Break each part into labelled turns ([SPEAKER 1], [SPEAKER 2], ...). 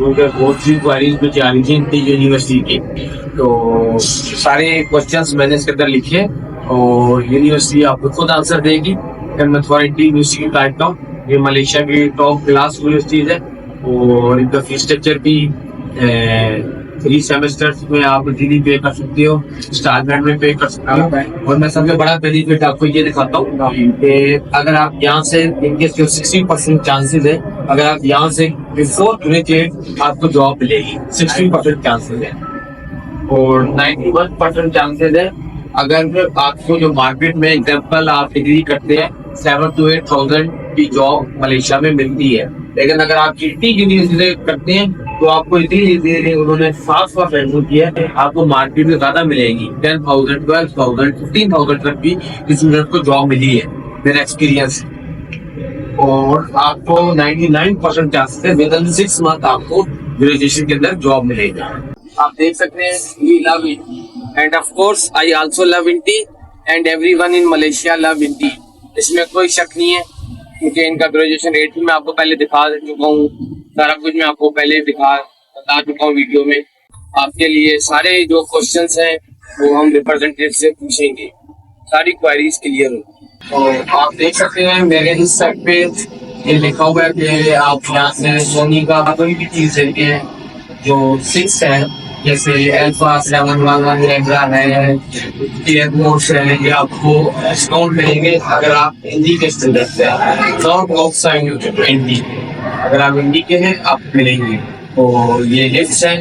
[SPEAKER 1] उनके बहुत सी क्वारीज मुझे आ रही थी इनकी यूनिवर्सिटी की। तो सारे क्वेश्चंस मैंने इसके अंदर लिखे और यूनिवर्सिटी आपको खुद आंसर देगी। फिर मैं थोड़ा इंडी यूनिवर्सिटी का काटता हूँ। ये मलेशिया की टॉप क्लास यूनिवर्सिटीज है और इनका फीस स्ट्रक्चर भी 3 सेमेस्टर्स में आप डिग्री पे कर सकते हो, इंस्टॉलमेंट में पे कर सकते हो। और मैं सबसे बड़ा बेनिफिट आपको ये दिखाता हूँ कि अगर आप यहाँ से इनके जो 60% चांसेस है, अगर आप यहाँ से बिफोर ग्रेजुएट आपको जॉब मिलेगी, 60% चांसेस है। और 91% चांसेस है अगर आपको जो मार्केट में एग्जाम्पल आप डिग्री करते हैं 7 to 8,000 की जॉब मलेशिया में मिलती है। लेकिन अगर आप ITI यूनिवर्सिटी से करते हैं तो आपको इतनी उन्होंने 7 मेंशन किया है, आपको मार्केट में ज्यादा मिलेगी। 10,000, 12,000, 15,000 तक भी स्टूडेंट को जॉब मिली है मेरा एक्सपीरियंस। और आपको 99% चांसेस है विद इन 6 मंथ आपको ग्रेजुएशन के अंदर जॉब मिलेगा। आप देख सकते हैं we love it and of course I also love INTI and everyone in Malaysia love INTI. इसमें कोई शक नहीं है क्योंकि इनका ग्रेजुएशन रेट मैं आपको पहले दिखा चुका हूँ, सारा कुछ मैं आपको पहले बता चुका हूँ वीडियो में। आपके लिए सारे जो क्वेश्चंस हैं वो हम रिप्रेजेंटेटिव से पूछेंगे, सारी क्वेरीज क्लियर हो। तो आप देख सकते हैं मेरे इस साइड पे ये लिखा हुआ है कि आप यहाँ से सोनी का कोई भी चीज लेते हैं जो 6 है, जैसे अल्फा 711 रेगरा है, एयरपोर्ट्स है, ये आपको डिस्काउंट मिलेंगे अगर आप हिंदी के स्टूडेंट हैं, नॉट आउटसाइड हिंदी। अगर आप हिंदी के हैं आप मिलेंगे। और ये लिफ्ट है,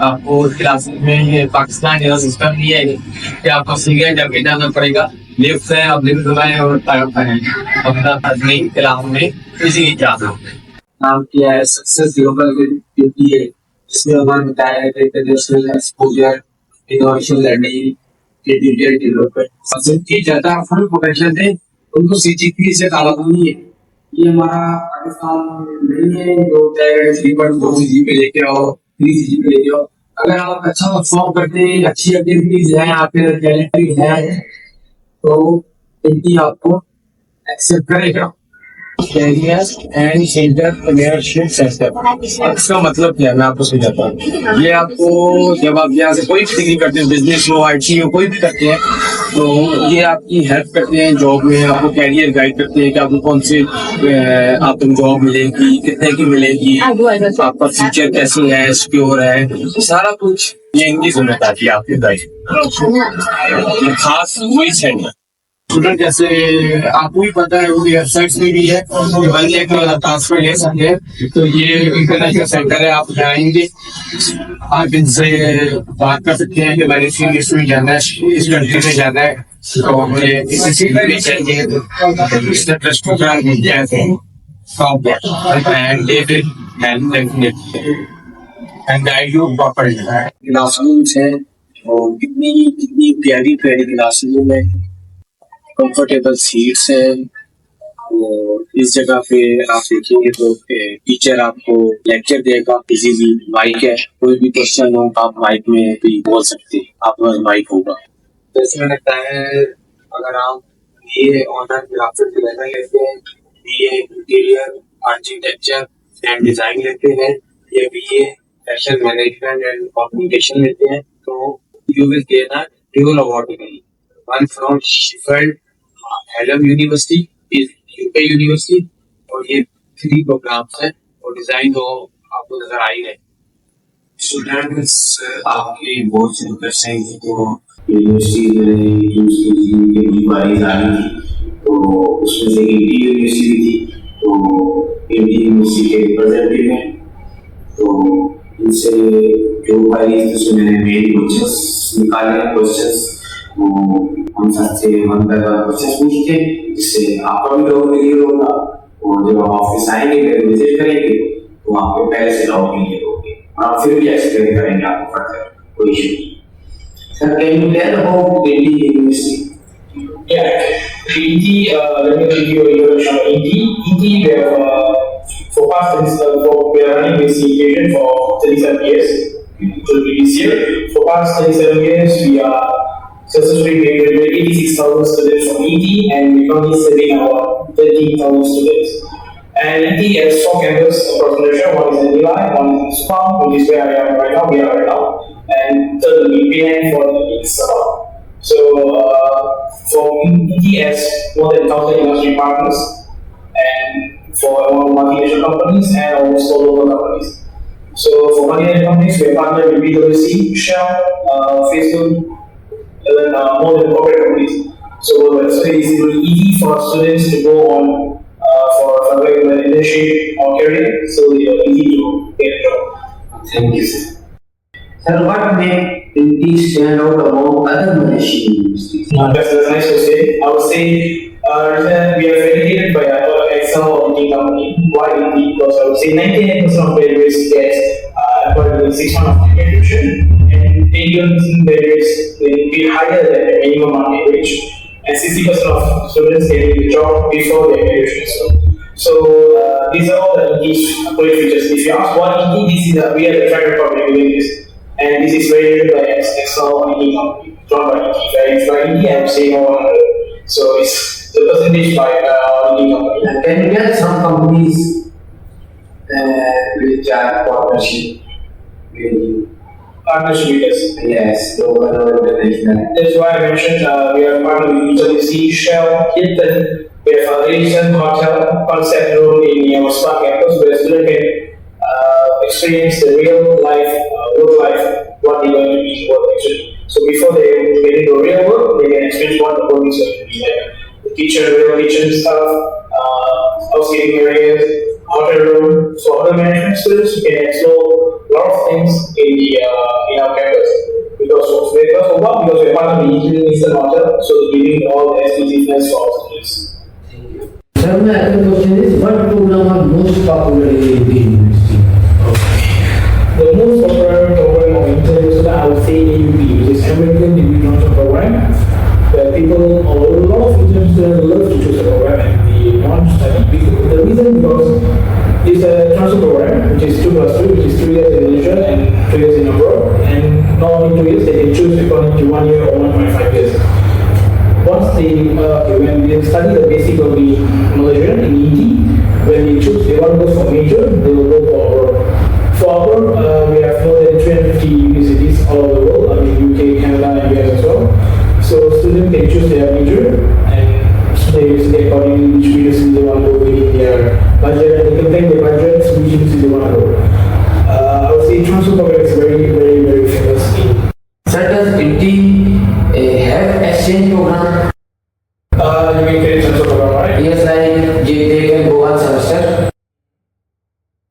[SPEAKER 1] आपको क्लास में ये पाकिस्तान जैसा सिस्टम नहीं है कि आपको सिगरेट या जाना पड़ेगा। लिफ्ट है, आप लिफ्ट दबाएं और टाइम करें अपना नहीं क्लास में किसी की जाना। नाम किया है सक्सेस ग्लोबल है, इसमें उन्होंने बताया है कि international exposure, innovation learning, digital development सबसे ज्यादा फुल पोटेंशियल है उनको CGPA से ताला नहीं है। ये हमारा पाकिस्तान नहीं है जो 3.4 CGPA लेके आओ, 3 CGPA लेके आओ। अगर आप अच्छा परफॉर्म करते हैं, अच्छी एक्टिविटीज है, आपके टैलेंट है तो इनकी आपको एक्सेप्ट करेगा। एंड एंटरप्रेन्योरशिप सेंटर, इसका मतलब क्या है मैं आपको समझाता हूँ। ये आपको जब आप यहाँ से कोई भी डिग्री करते हैं, बिजनेस हो, IT हो, कोई भी करते हैं, तो ये आपकी हेल्प करते हैं जॉब में, आपको कैरियर गाइड करते हैं कि आपको कौन से आपको जॉब मिलेगी, कितने की मिलेगी, आपका फ्यूचर कैसे है, सिक्योर है, सारा कुछ ये इनकी जिम्मेदारी है आपके गाइड। खास वही सेंटर स्टूडेंट जैसे आपको भी पता है उनकी वेबसाइट्स में भी है कि बंदे एक ट्रांसफर ले सकते हैं। तो ये इंटरनेशनल सेंटर है, आप जाएंगे आप इनसे बात कर सकते हैं कि मैंने इस में जाना है, इस कंट्री में जाना है, तो मुझे इस में चाहिए and guide you properly. Classrooms हैं और कितनी कितनी प्यारी प्यारी क्लासरूम है, कंफर्टेबल सीट्स है। और इस जगह पे आप देखेंगे तो टीचर आपको लेक्चर देगा, इजीली माइक है, कोई भी क्वेश्चन हो आप माइक में भी बोल सकते हैं, आपके पास माइक होगा। तो इसमें लगता है अगर आप ये ऑनर ग्राफिक डिजाइनर लेते हैं, ये इंटीरियर आर्किटेक्चर एंड डिजाइन लेते हैं, ये BA fashion management and communication लेते हैं, तो you will get a dual award. One from Sheffield Hallam university, UK university, और ये 3 प्रोग्राम्स हैं और डिजाइन तो आपको नजर आ ही रहे। स्टूडेंट्स आपके बहुत से इंटरेस्ट हैं तो यूनिवर्सिटी में इंक्वायरीज आ रही थी, तो उसमें से इंडी यूनिवर्सिटी थी, तो इंडी यूनिवर्सिटी के रिप्रेजेंटेटिव हैं, तो इनसे जो क्वायरीज उसमें मैंने मेल क्वेश्चंस निकाले, क्वेश्चंस हम सबसे मन कर क्वेश्चन पूछते जिससे आपका भी लोग क्लियर होगा, और जब आप ऑफिस आएंगे विजिट करेंगे तो आपके पहले से लोग क्लियर होंगे और आप फिर भी एक्सप्लेन करेंगे आपको फर्दर, कोई इशू नहीं। Sir can you tell about Indi university?
[SPEAKER 2] ET, let me give you a introduction. ET, we are running this education for 37 years. It will be this year. For past 37 years, we are successfully graduated 86,000 students from ET, and we're currently serving our 13,000 students. And ET has 4 campuses across Malaysia. One is in Nilai, one is in Subang, which is where I am right now, we are right now, and third will be Penang for the Sabah. So for ET has more than 1,000 industry partners, and for multinational companies and almost all local companies. So for multinational companies, we are partnered with PwC, Shell, Facebook, and more than corporate companies. So it's very easy for students to go on for regular internship or career, so they are easy to get a job.
[SPEAKER 3] Thank you, sir. Sir, what makes INTI stand out among other Malaysian universities?
[SPEAKER 2] That's a nice question. I would say we are accredited by our external auditing company. Why INTI? Because I would say 99% of graduates get employed within 6 months of graduation, and 81% graduates will be higher than the minimum market wage, and 60% of students get a job before their graduation. So these are all the INTI's great features. If you ask what INTI, this is we are the track record of doing this. And this is rated by external auditing company, not by INTI. If it's by INTI, I would say no 100. So it's the percentage by auditing company.
[SPEAKER 3] Can you get some companies which are partnership with you?
[SPEAKER 2] Partnership with us.
[SPEAKER 3] Yes, local or international.
[SPEAKER 2] That's why I mentioned we are partnered with PwC, Shell, Hilton. We have a recent hotel concept room in our Spa campus where students can experience the real life, work life, what they're going to be work actually. So before they get into real work, they can experience what the work is going to be like. The kitchen, real kitchen stuff, housekeeping areas, hotel room. So hotel management students can explore a lot of things in our campus. Because of what? Because we're part of the engineering hotel, so we're giving all the exclusiveness for our students.
[SPEAKER 3] Sir, my other question is, what program are most popular in the university?
[SPEAKER 2] The most popular program of international, I would say AUP, which is American Degree Transfer Program, where people, a lot of international love to choose a program and they want to study. The reason because it's a transfer program, which is 2+2, which is 2 years in Malaysia and 2 years in abroad, and not only 2 years, they can choose according to 1 year or 1.5 years. Once they, when they study the basic of the Malaysian in ET, when they choose they want to go for major, they will go for abroad. For abroad, we have more than 350 universities all over the world, I mean UK, Canada, and US as well. So students can choose their major and they select accordingly which university they want to go within their budget, and they can take their budgets which university they want to go. I would say transfer program is very, very, very famous in.
[SPEAKER 3] Sir, does INTI have exchange program?
[SPEAKER 2] You mean credit transfer program, right?
[SPEAKER 3] Yes, like they can go one semester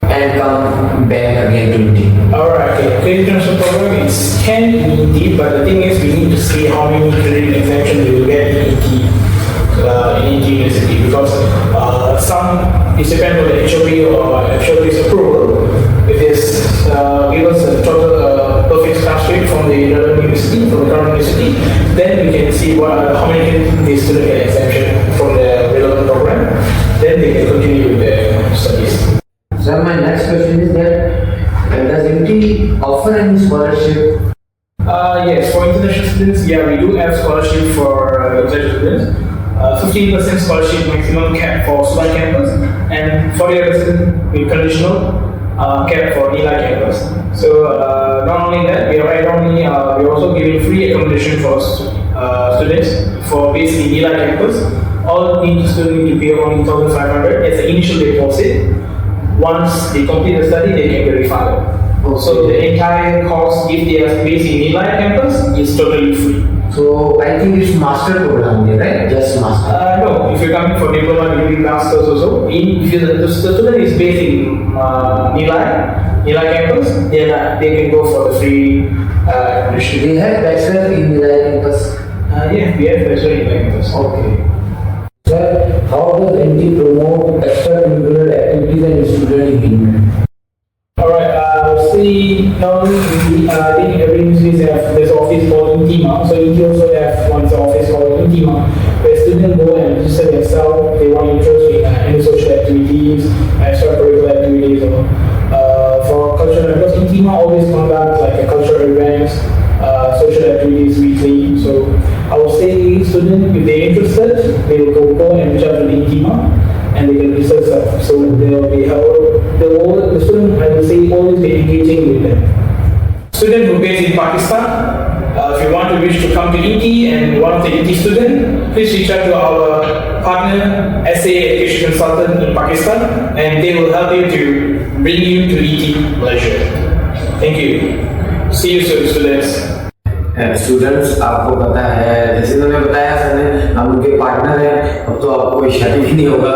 [SPEAKER 3] and come back again to INTI.
[SPEAKER 2] Alright, okay. Credit transfer program is can in ET, but the thing is we need to see how many credit exemptions we will get in ET university, because some it depends on the HOD or HOD's approval. If it's give us a total perfect pass rate from the relevant university, from the current university, then we can see how many they still get exemption from the relevant program. Then they can continue with their studies.
[SPEAKER 3] Sir, my next question is that does INTI offer any scholarship?
[SPEAKER 2] Yes, for international students, yeah, we do have scholarship for international students. 15% scholarship maximum cap for Subang campus, and 40% with conditional cap for Nilai campus. So not only that, we are also giving free accommodation for students for based in Nilai campus. All students need to pay only 1,500 as the initial deposit. Once they complete the study, they can be refunded. So the entire cost, if they are based in Nilai campus, is totally free.
[SPEAKER 3] So I think it's master program only, right? Just master.
[SPEAKER 2] No, if you're coming for diploma, degree, masters also, if the student is based in Nilai campus, then they can go for the free admission.
[SPEAKER 3] They have bachelor in Nilai campus.
[SPEAKER 2] Yeah, we have bachelor in Nilai campus.
[SPEAKER 3] Okay. Sir, how does INTI promote extracurricular activities and student engagement?
[SPEAKER 2] Alright, see, normally I think every university has this office called Intima, so INTI also have one office called Intima, where students go and register themselves, they want interest in any social activities, extracurricular activities, or for cultural, because Intima always conduct like a cultural events, social activities weekly, so I would say students, if they're interested, they will go and reach out to the Intima and they can register So the student, I will say, always be engaging with them. Student who based in Pakistan, if you want to wish to come to ET and one of the ET student, please reach out to our partner, SA Education Consultant in Pakistan, and they will help you to bring you to ET Malaysia. Thank you. See you soon, students.
[SPEAKER 3] Students, आपको पता है, जैसे उन्होंने बताया sir ने, हम उनके partner हैं। अब तो आपको कोई शक भी नहीं होगा।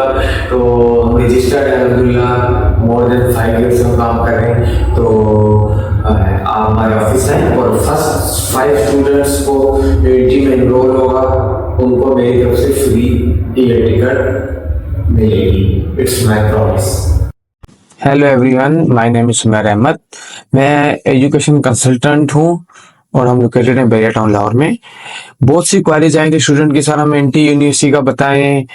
[SPEAKER 3] तो हम रजिस्टर्ड है अल्हम्दुलिल्लाह, मोर देन 5 years में काम कर रहे हैं। तो आप हमारे ऑफिस हैं और फर्स्ट 5 स्टूडेंट्स को जो ET में इनरोल होगा उनको मेरी तरफ से फ्री एयर टिकट मिलेगी। It's my promise.
[SPEAKER 4] Hello everyone, my name is Sumer Ahmed. मैं एजुकेशन कंसल्टेंट हूँ और हम लोकेटेड हैं बैरिया टाउन लाहौर में। बहुत सी क्वारीज आएंगे स्टूडेंट के साथ, हम एनटी यूनिवर्सिटी का बताएं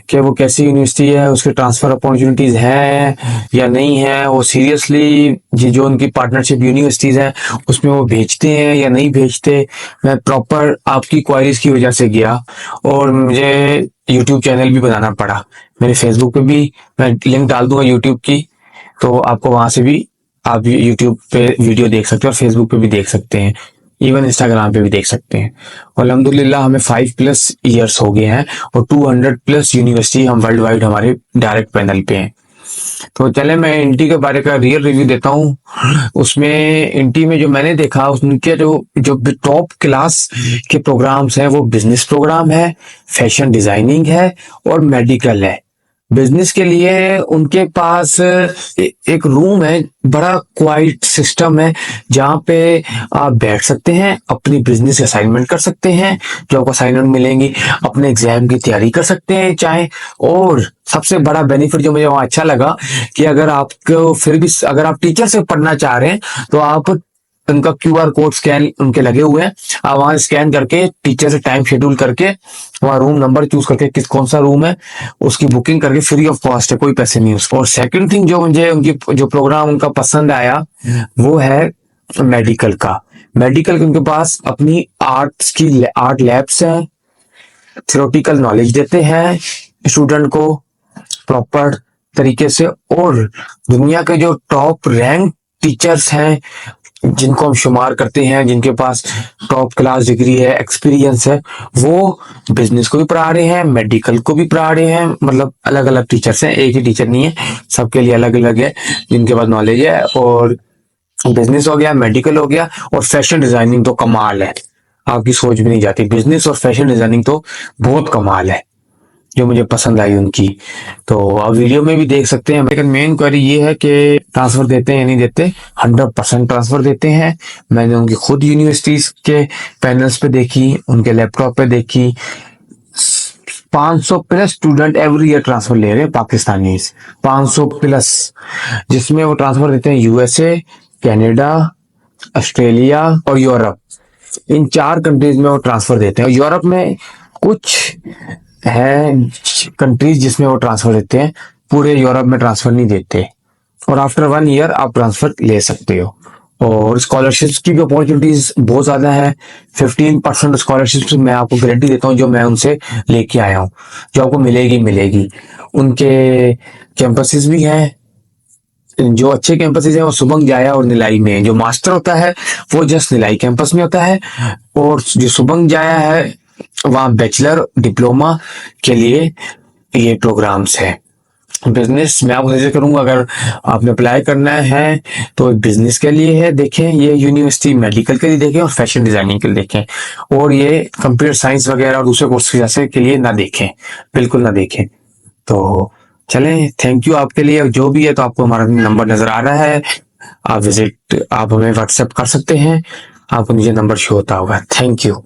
[SPEAKER 4] कि वो कैसी यूनिवर्सिटी है, उसके ट्रांसफर अपॉर्चुनिटीज हैं या नहीं है, वो सीरियसली जो उनकी पार्टनरशिप यूनिवर्सिटीज हैं उसमें वो भेजते हैं या नहीं भेजते। मैं प्रॉपर आपकी क्वारीज की वजह से गया और मुझे यूट्यूब चैनल भी बनाना पड़ा। मेरे फेसबुक पे भी मैं लिंक डाल दूंगा यूट्यूब की, तो आपको वहां से भी आप यूट्यूब पे वीडियो देख सकते हैं और फेसबुक पे भी देख सकते हैं, इवन इंस्टाग्राम पे भी देख सकते हैं। और अल्हम्दुलिल्लाह हमें 5+ years हो गए हैं और 200+ यूनिवर्सिटी हम वर्ल्ड वाइड हमारे डायरेक्ट पैनल पे हैं। तो चले मैं इंटी के बारे का रियल रिव्यू देता हूँ। उसमें इंटी में जो मैंने देखा, उनके जो टॉप क्लास के प्रोग्राम्स हैं वो बिजनेस प्रोग्राम है, फैशन डिजाइनिंग है और मेडिकल है। बिजनेस के लिए उनके पास एक रूम है, बड़ा क्वाइट सिस्टम है जहाँ पे आप बैठ सकते हैं, अपनी बिजनेस असाइनमेंट कर सकते हैं, जो आपको असाइनमेंट मिलेंगी, अपने एग्जाम की तैयारी कर सकते हैं चाहे। और सबसे बड़ा बेनिफिट जो मुझे वहाँ अच्छा लगा कि अगर आपको फिर भी अगर आप टीचर से पढ़ना चाह रहे हैं तो आप उनका QR कोड स्कैन उनके लगे हुए हैं, आप वहां स्कैन करके टीचर से टाइम शेड्यूल करके वहां रूम नंबर चूज करके कौन सा रूम है उसकी बुकिंग करके फ्री ऑफ कॉस्ट है, कोई पैसे नहीं उसको। और सेकंड थिंग जो मुझे उनकी जो प्रोग्राम उनका पसंद आया वो है मेडिकल का। मेडिकल के उनके पास अपनी आर्ट लैब्स हैं, थ्योरेटिकल नॉलेज देते हैं स्टूडेंट को प्रॉपर तरीके से, और दुनिया के जो टॉप रैंक टीचर्स हैं जिनको हम शुमार करते हैं, जिनके पास टॉप क्लास डिग्री है, एक्सपीरियंस है, वो बिजनेस को भी पढ़ा रहे हैं, मेडिकल को भी पढ़ा रहे हैं। मतलब अलग अलग टीचर्स हैं, एक ही टीचर नहीं है, सबके लिए अलग अलग है जिनके पास नॉलेज है। और बिजनेस हो गया, मेडिकल हो गया, और फैशन डिजाइनिंग तो कमाल है, आपकी सोच भी नहीं जाती। बिजनेस और फैशन डिजाइनिंग तो बहुत कमाल है जो मुझे पसंद आई उनकी। तो आप वीडियो में भी देख सकते हैं। लेकिन मेन क्वेरी ये है कि ट्रांसफर देते हैं या नहीं देते। 100% ट्रांसफर देते हैं। मैंने उनकी खुद यूनिवर्सिटीज के पैनल्स पे देखी, उनके लैपटॉप पे देखी, 500+ स्टूडेंट एवरी ईयर ट्रांसफर ले रहे हैं पाकिस्तानी, 500+, जिसमें वो ट्रांसफर देते हैं USA, कनाडा, ऑस्ट्रेलिया और यूरोप। इन 4 कंट्रीज में वो ट्रांसफर देते हैं। और यूरोप में कुछ है कंट्रीज जिसमें वो ट्रांसफर देते हैं, पूरे यूरोप में ट्रांसफर नहीं देते। और आफ्टर 1 year आप ट्रांसफर ले सकते हो। और स्कॉलरशिप्स की भी अपॉर्चुनिटीज बहुत ज्यादा है। 15% स्कॉलरशिप मैं आपको गारंटी देता हूँ, जो मैं उनसे लेके आया हूँ, जो आपको मिलेगी। उनके कैंपसेस भी हैं, जो अच्छे कैंपसेस हैं वो सुबंग जाया और निलाई में है। जो मास्टर होता है वो जस्ट निलाई कैंपस में होता है, और जो सुबंग जाया है वहाँ बैचलर डिप्लोमा के लिए ये प्रोग्राम्स है। बिजनेस मैं आपको सजेस्ट करूंगा, अगर आपने अप्लाई करना है तो बिजनेस के लिए है, देखें ये यूनिवर्सिटी, मेडिकल के लिए देखें, और फैशन डिजाइनिंग के लिए देखें। और ये कंप्यूटर साइंस वगैरह और दूसरे कोर्स के लिए ना देखें, बिल्कुल ना देखें। तो चलें, थैंक यू आपके लिए। जो भी है तो आपको हमारा नंबर नजर आ रहा है, आप हमें व्हाट्सएप कर सकते हैं, आपको नीचे नंबर शो होता होगा। Thank you.